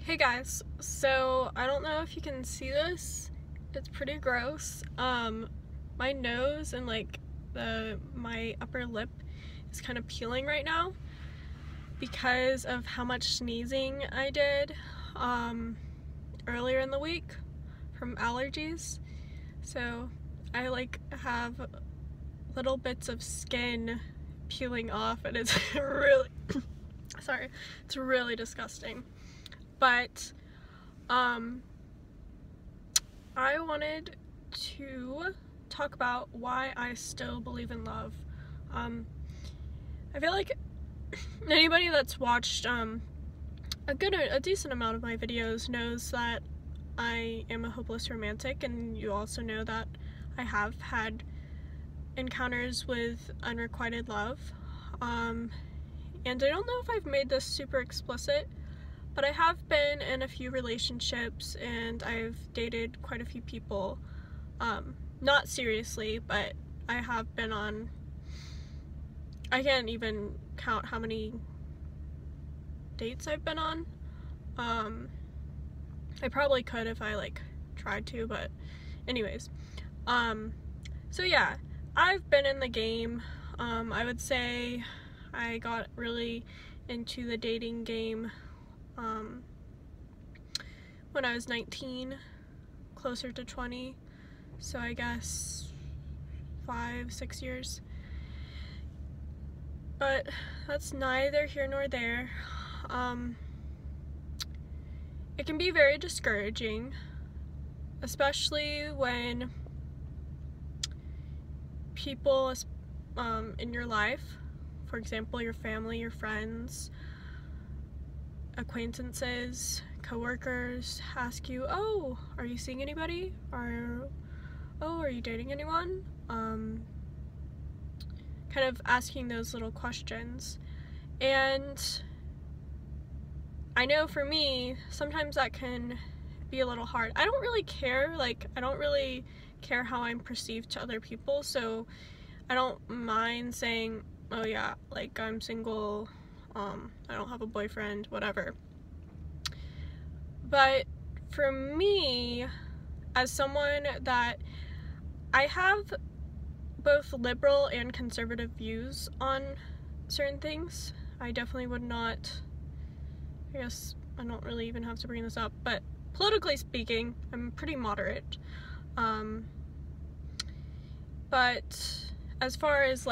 Hey guys, so I don't know if you can see this. It's pretty gross. My nose and my upper lip is kind of peeling right now because of how much sneezing I did earlier in the week from allergies. So I have little bits of skin peeling off, and it's really sorry, it's really disgusting. But I wanted to talk about why I still believe in love. I feel like anybody that's watched a decent amount of my videos knows that I am a hopeless romantic, and you also know that I have had encounters with unrequited love. And I don't know if I've made this super explicit, but I have been in a few relationships and I've dated quite a few people. Not seriously, but I have been on, I can't even count how many dates I've been on. I probably could if I tried to, but anyways. So yeah, I've been in the game. I would say I got really into the dating game when I was 19, closer to 20, so I guess 5-6 years. But that's neither here nor there. It can be very discouraging, especially when people in your life, for example your family, your friends, acquaintances, coworkers, ask you, oh, are you seeing anybody? Or, oh, are you dating anyone? Kind of asking those little questions. And I know for me, sometimes that can be a little hard. I don't really care, I don't really care how I'm perceived to other people, so I don't mind saying, oh yeah, I'm single, I don't have a boyfriend, whatever. But for me, as someone that I have both liberal and conservative views on certain things, I definitely would not, I guess I don't really even have to bring this up, but politically speaking, I'm pretty moderate. But as far as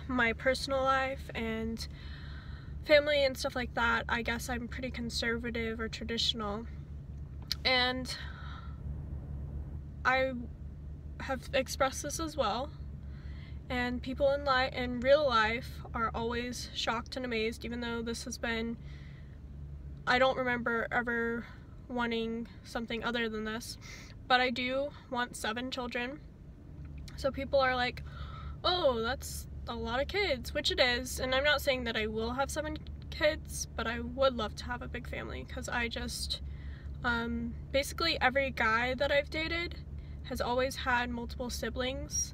my personal life and family and stuff like that, I guess I'm pretty conservative or traditional. And I have expressed this as well, and people in real life are always shocked and amazed, even though this has been, I don't remember ever wanting something other than this, but I do want 7 children. So people are like, oh, that's a lot of kids, which it is, and I'm not saying that I will have 7 kids, but I would love to have a big family, because I just, basically every guy that I've dated has always had multiple siblings,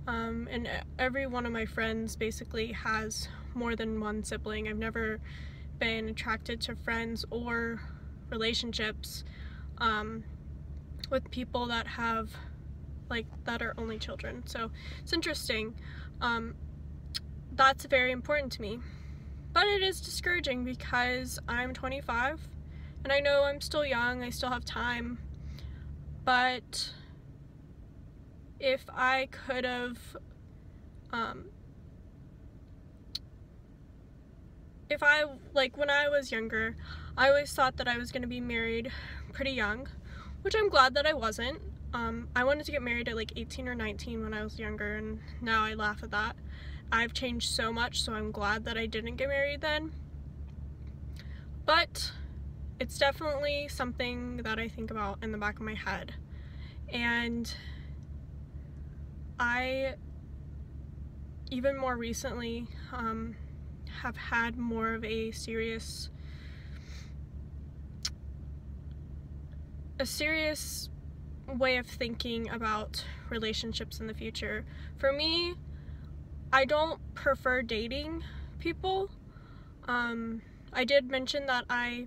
and every one of my friends basically has more than one sibling. I've never been attracted to friends or relationships with people that have that are only children. So it's interesting. That's very important to me, but it is discouraging because I'm 25 and I know I'm still young, I still have time, but if I could have when I was younger, I always thought that I was going to be married pretty young, which I'm glad that I wasn't. I wanted to get married at 18 or 19 when I was younger, and now I laugh at that. I've changed so much, so I'm glad that I didn't get married then. But it's definitely something that I think about in the back of my head. And I, even more recently, have had more of a serious way of thinking about relationships in the future. For me, I don't prefer dating people. I did mention that I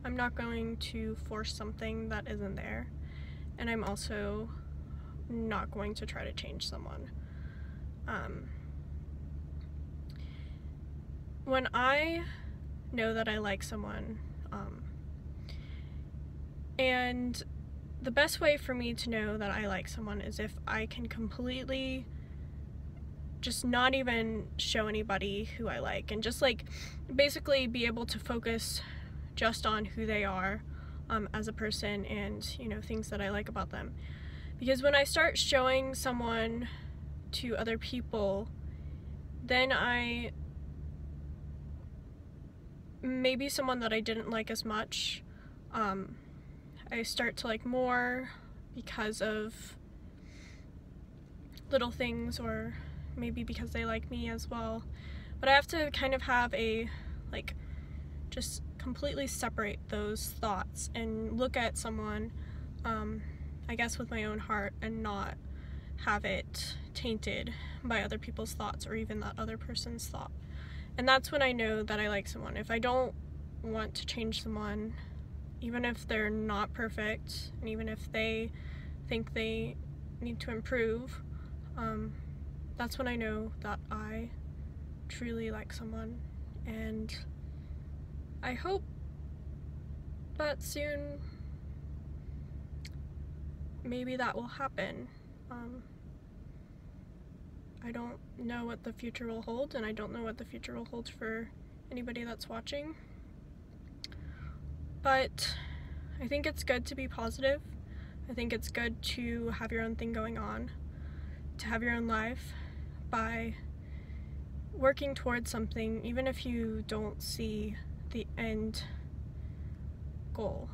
I'm not going to force something that isn't there, and I'm also not going to try to change someone. When I know that I like someone, and the best way for me to know that I like someone is if I can completely just not even show anybody who I like, and just like basically be able to focus just on who they are as a person, and you know, things that I like about them. Because when I start showing someone to other people, then maybe someone that I didn't like as much, I start to like more because of little things, or maybe because they like me as well. But I have to kind of have a, like, just completely separate those thoughts and look at someone, I guess with my own heart, and not have it tainted by other people's thoughts or even that other person's thought. And that's when I know that I like someone. If I don't want to change someone, even if they're not perfect, and even if they think they need to improve, that's when I know that I truly like someone. And I hope that soon maybe that will happen. I don't know what the future will hold, and I don't know what the future will hold for anybody that's watching. But I think it's good to be positive. I think it's good to have your own thing going on, to have your own life by working towards something, even if you don't see the end goal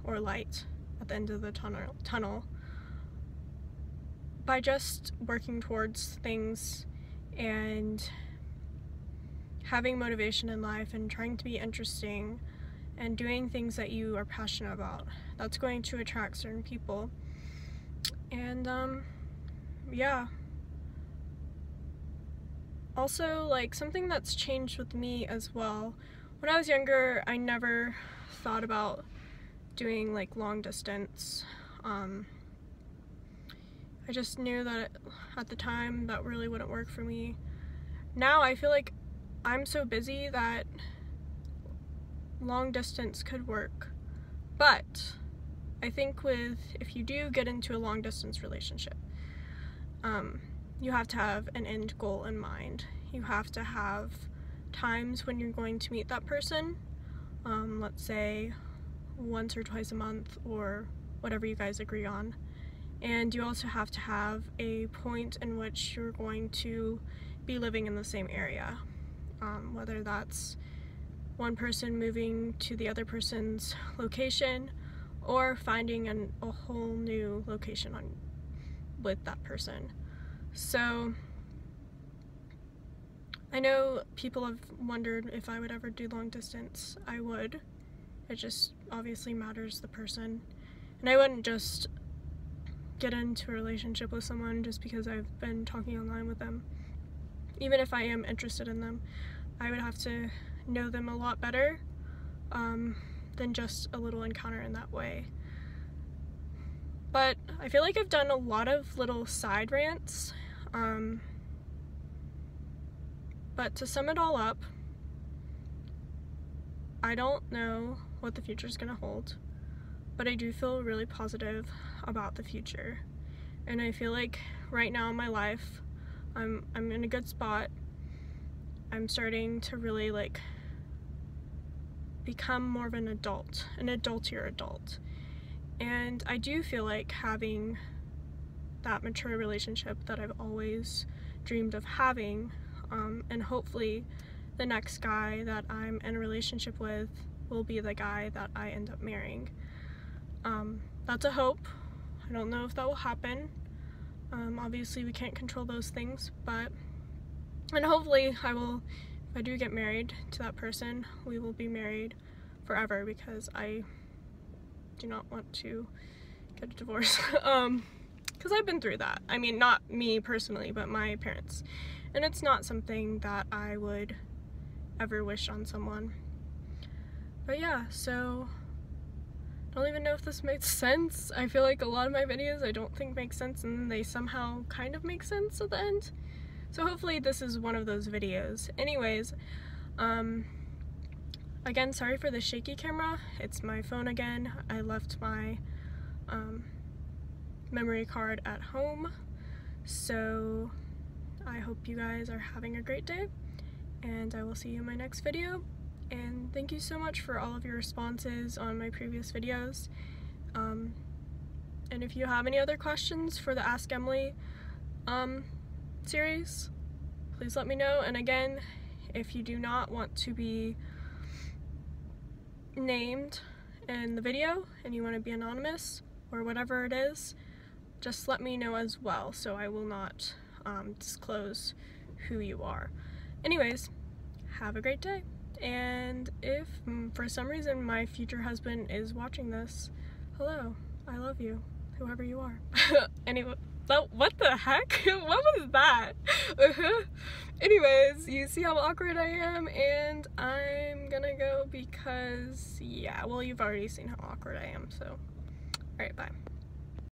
or light at the end of the tunnel. By just working towards things and having motivation in life and trying to be interesting and doing things that you are passionate about, that's going to attract certain people. And yeah. Also, like, something that's changed with me as well, when I was younger, I never thought about doing like long distance. I just knew that at the time that really wouldn't work for me. Now I feel like I'm so busy that long distance could work. But I think if you do get into a long distance relationship, you have to have an end goal in mind. You have to have times when you're going to meet that person, let's say once or twice a month, or whatever you guys agree on. And you also have to have a point in which you're going to be living in the same area, whether that's one person moving to the other person's location, or finding a whole new location with that person. So I know people have wondered if I would ever do long distance. I would. It just obviously matters the person. And I wouldn't just get into a relationship with someone just because I've been talking online with them. Even if I am interested in them, I would have to know them a lot better than just a little encounter in that way. But I feel like I've done a lot of little side rants, but to sum it all up, I don't know what the future is going to hold, but I do feel really positive about the future. And I feel like right now in my life, I'm in a good spot. I'm starting to really like become more of an adultier adult. And I do feel like having that mature relationship that I've always dreamed of having, and hopefully the next guy that I'm in a relationship with will be the guy that I end up marrying. That's a hope. I don't know if that will happen. Obviously we can't control those things, and hopefully if I do get married to that person, we will be married forever, because I do not want to get a divorce. Because I've been through that. I mean, not me personally, but my parents. And it's not something that I would ever wish on someone. But yeah, so I don't even know if this makes sense. I feel like a lot of my videos I don't think make sense, and they somehow kind of make sense at the end. So hopefully this is one of those videos. Anyways, again, sorry for the shaky camera. It's my phone again. I left my memory card at home. So I hope you guys are having a great day, and I will see you in my next video. And thank you so much for all of your responses on my previous videos. And if you have any other questions for the Ask Emily series, please let me know. And again, if you do not want to be named in the video and you want to be anonymous or whatever it is, just let me know as well, so I will not disclose who you are. Anyways, have a great day. And if for some reason my future husband is watching this, hello, I love you, whoever you are. Anyway, what the heck? What was that? Anyways, you see how awkward I am, and I'm gonna go because, yeah, well, you've already seen how awkward I am, so, alright, bye.